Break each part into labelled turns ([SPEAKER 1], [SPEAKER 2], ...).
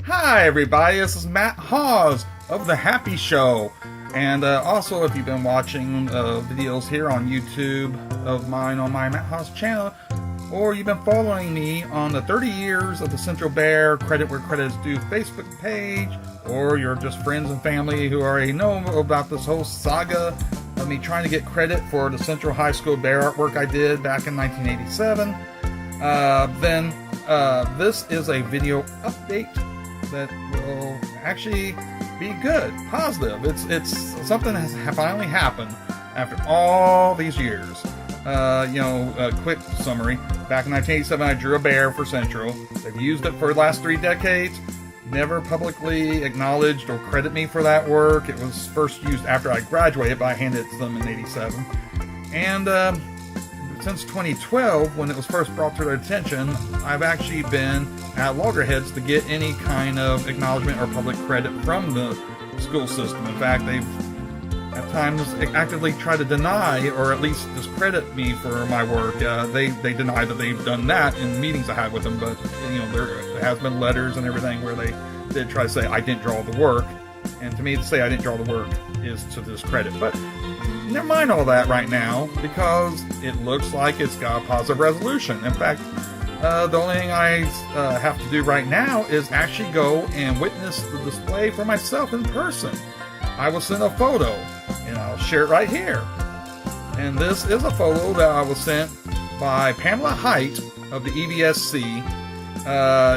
[SPEAKER 1] Hi everybody, this is Matt Hawes of The Happy Show. And also, if you've been watching videos here on YouTube of mine on my Matt Hawes channel, or you've been following me on the 30 years of the Central Bear Credit Where Credit is Due Facebook page, or you're just friends and family who already know about this whole saga of me trying to get credit for the Central High School Bear artwork I did back in 1987, then this is a video update that will actually be good, positive. It's something that has finally happened after all these years. A quick summary. Back in 1987, I drew a bear for Central. They've used it for the last 3 decades. Never publicly acknowledged or credited me for that work. It was first used after I graduated, but I handed it to them in 87. And since 2012, when it was first brought to their attention, I've actually been at loggerheads to get any kind of acknowledgement or public credit from the school system. In fact, they've at times actively tried to deny or at least discredit me for my work. They deny that they've done that in meetings I had with them, but there has been letters and everything where they did try to say I didn't draw the work. And to me, to say I didn't draw the work is to discredit. But never mind all that right now, because it looks like it's got a positive resolution. In fact, the only thing I have to do right now is actually go and witness the display for myself in person. I will send a photo, and I'll share it right here. And this is a photo that I was sent by Pamela Height of the EVSC.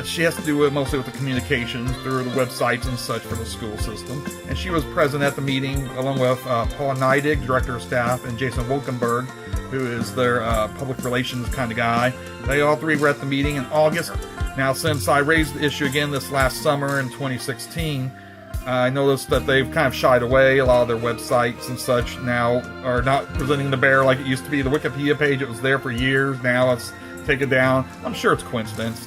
[SPEAKER 1] She has to do it mostly with the communications through the websites and such for the school system. And she was present at the meeting along with Paul Neidig, Director of Staff, and Jason Wolkenberg, who is their public relations kind of guy. They all three were at the meeting in August. Now, since I raised the issue again this last summer in 2016, I noticed that they've kind of shied away. A lot of their websites and such now are not presenting the bear like it used to be. The Wikipedia page, it was there for years. Now it's taken down. I'm sure it's coincidence.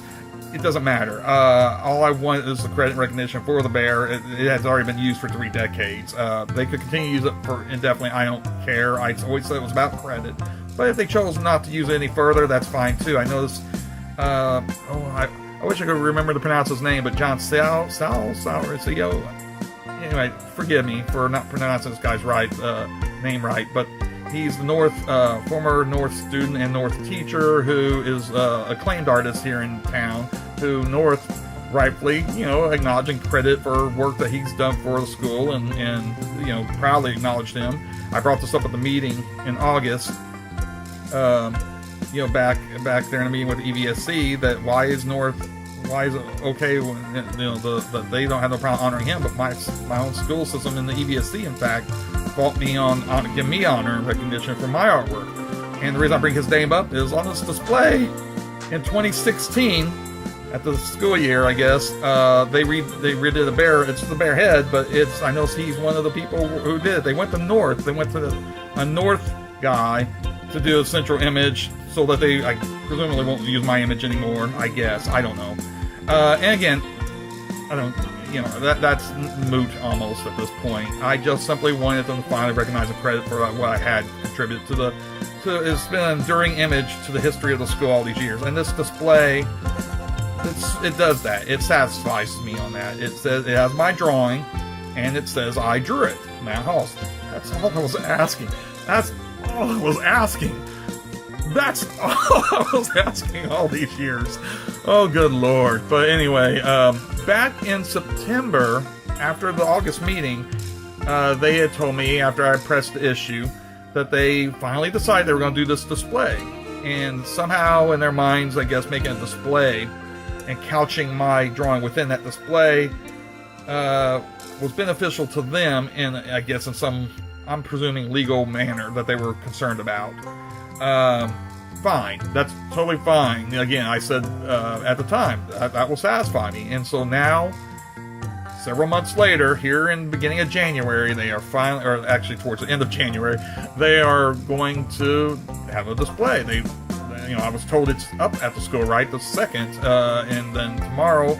[SPEAKER 1] It doesn't matter. All I want is the credit and recognition for the bear. It has already been used for 3 decades. They could continue to use it for indefinitely. I don't care. I always said it was about credit. But if they chose not to use it any further, that's fine too. I noticed, I wish I could remember to pronounce his name, but John Salcio. Anyway, forgive me for not pronouncing this guy's name right, but he's the former North student and North teacher who is acclaimed artist here in town, who North rightfully, acknowledging credit for work that he's done for the school and proudly acknowledged him. I brought this up at the meeting in August, back there in a meeting with the EVSC, that why is it okay when they don't have no problem honoring him, but my own school system in the EVSC, in fact, fault me give me honor and recognition for my artwork. And the reason I bring his name up is on this display in 2016 at the school year, I guess, they redid the bear. It's the bear head, but I know he's one of the people who did. They went to North. They went to a North guy to do a central image so that I presumably won't use my image anymore, I guess. I don't know. And again, I don't, that's moot almost at this point. I just simply wanted them to finally recognize the credit for what I had contributed to it's been an enduring image to the history of the school all these years. And this display, it does that. It satisfies me on that. It says, it has my drawing, and it says I drew it, Matt Hawes. That's all I was asking. That's all I was asking. That's all I was asking all these years. Oh, good Lord. But anyway, back in September, after the August meeting, they had told me, after I pressed the issue, that they finally decided they were going to do this display. And somehow in their minds, I guess, making a display and couching my drawing within that display was beneficial to them in, I guess, in some, I'm presuming, legal manner that they were concerned about. Fine. That's totally fine. Again, I said at the time that will satisfy me. And so now, several months later, here in the beginning of January, they are finally, or actually towards the end of January, they are going to have a display. I was told it's up at the school right the 2nd, and then tomorrow,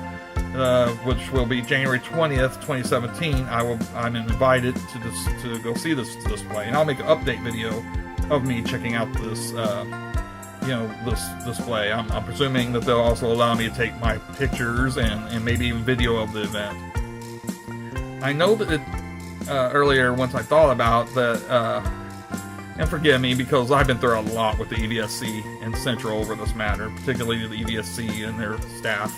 [SPEAKER 1] which will be January 20th, 2017, I'm invited to go see this display, and I'll make an update video of me checking out this this display. I'm presuming that they'll also allow me to take my pictures and maybe even video of the event. I know that earlier, once I thought about that, and forgive me because I've been through a lot with the EVSC and Central over this matter, particularly the EVSC and their staff.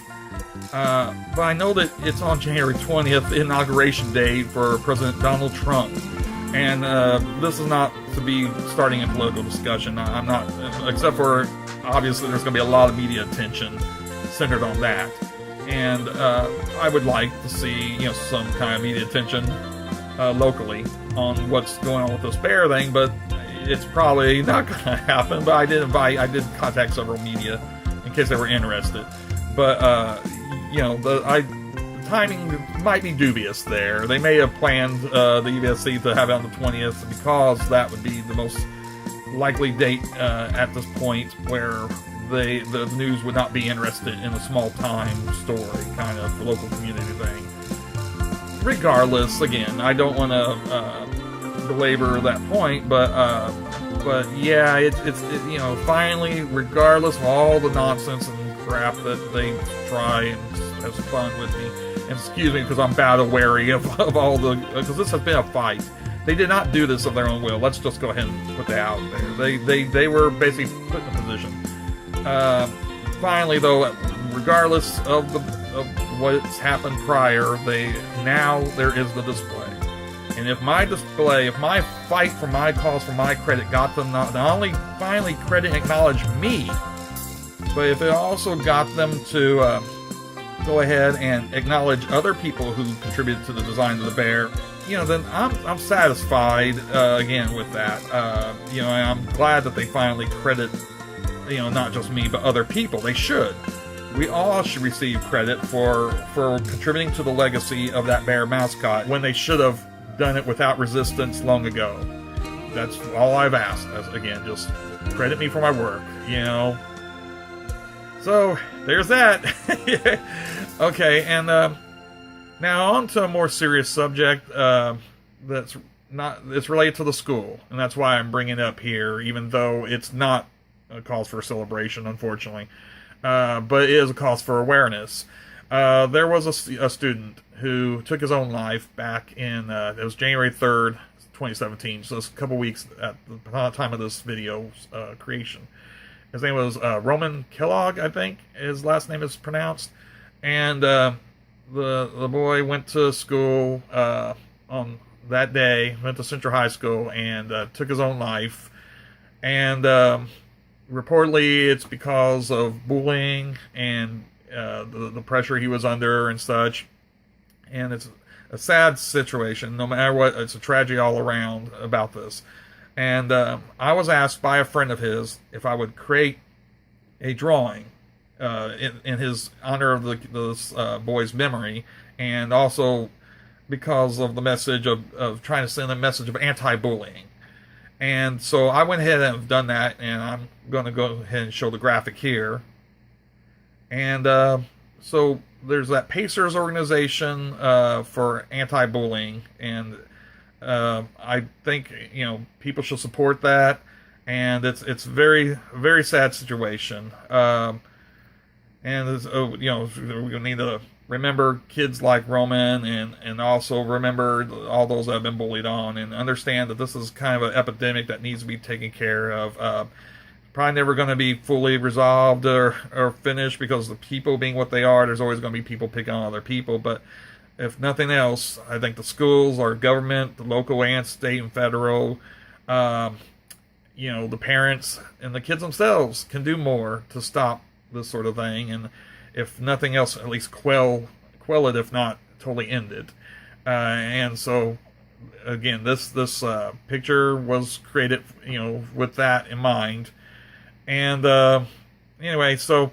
[SPEAKER 1] But I know that it's on January 20th, inauguration day for President Donald Trump. And this is not to be starting a political discussion. I'm not, except for obviously there's going to be a lot of media attention centered on that. And I would like to see some kind of media attention locally on what's going on with this bear thing, but it's probably not going to happen. But I did contact several media in case they were interested. But the timing might be dubious there. They may have planned the EVSC to have it on the 20th because that would be the most likely date at this point where the news would not be interested in a small time story, kind of local community thing. Regardless, again, I don't want to belabor that point, but yeah, it's finally, regardless of all the nonsense and crap that they try and have fun with me. And excuse me because I'm bad and wary of all the, because this has been a fight. They did not do this of their own will. Let's just go ahead and put that out there. They were basically put in a position. Finally, though, regardless of what's happened prior, there is the display. And if my fight for my cause, for my credit, got them not only finally credit and acknowledge me, but if it also got them to go ahead and acknowledge other people who contributed to the design of the bear, then I'm satisfied again with that. I'm glad that they finally credit, not just me but other people. They should. We all should receive credit for contributing to the legacy of that bear mascot when they should have done it without resistance long ago. That's all I've asked. Again, just credit me for my work. So there's that. Okay, and now on to a more serious subject it's related to the school, and that's why I'm bringing it up here, even though it's not a cause for celebration, unfortunately, but it is a cause for awareness. There was a student who took his own life back in it was January 3rd, 2017, so it's a couple weeks at the time of this video's creation. His name was Roman Kellogg, I think his last name is pronounced. And the boy went to school on that day, went to Central High School, and took his own life. And reportedly it's because of bullying and the pressure he was under and such. And it's a sad situation. No matter what, it's a tragedy all around about this. And I was asked by a friend of his if I would create a drawing in his honor of this boy's memory, and also because of the message of trying to send a message of anti-bullying. And so I went ahead and have done that, and I'm going to go ahead and show the graphic here. And so there's that Pacers organization for anti-bullying, and I think people should support that, and it's very, very sad situation. And it's, we need to remember kids like Roman, and also remember all those that have been bullied on, and understand that this is kind of an epidemic that needs to be taken care of. Probably never going to be fully resolved or finished, because the people being what they are, there's always going to be people picking on other people. But if nothing else, I think the schools, our government, the local and state and federal, the parents and the kids themselves can do more to stop this sort of thing. And if nothing else, at least quell it, if not totally end it. And so, again, this picture was created, with that in mind. And anyway, so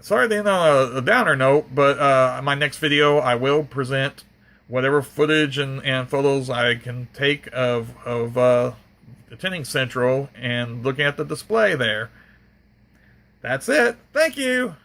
[SPEAKER 1] sorry to end on a downer note, but my next video I will present whatever footage and photos I can take of attending Central and looking at the display there. That's it. Thank you.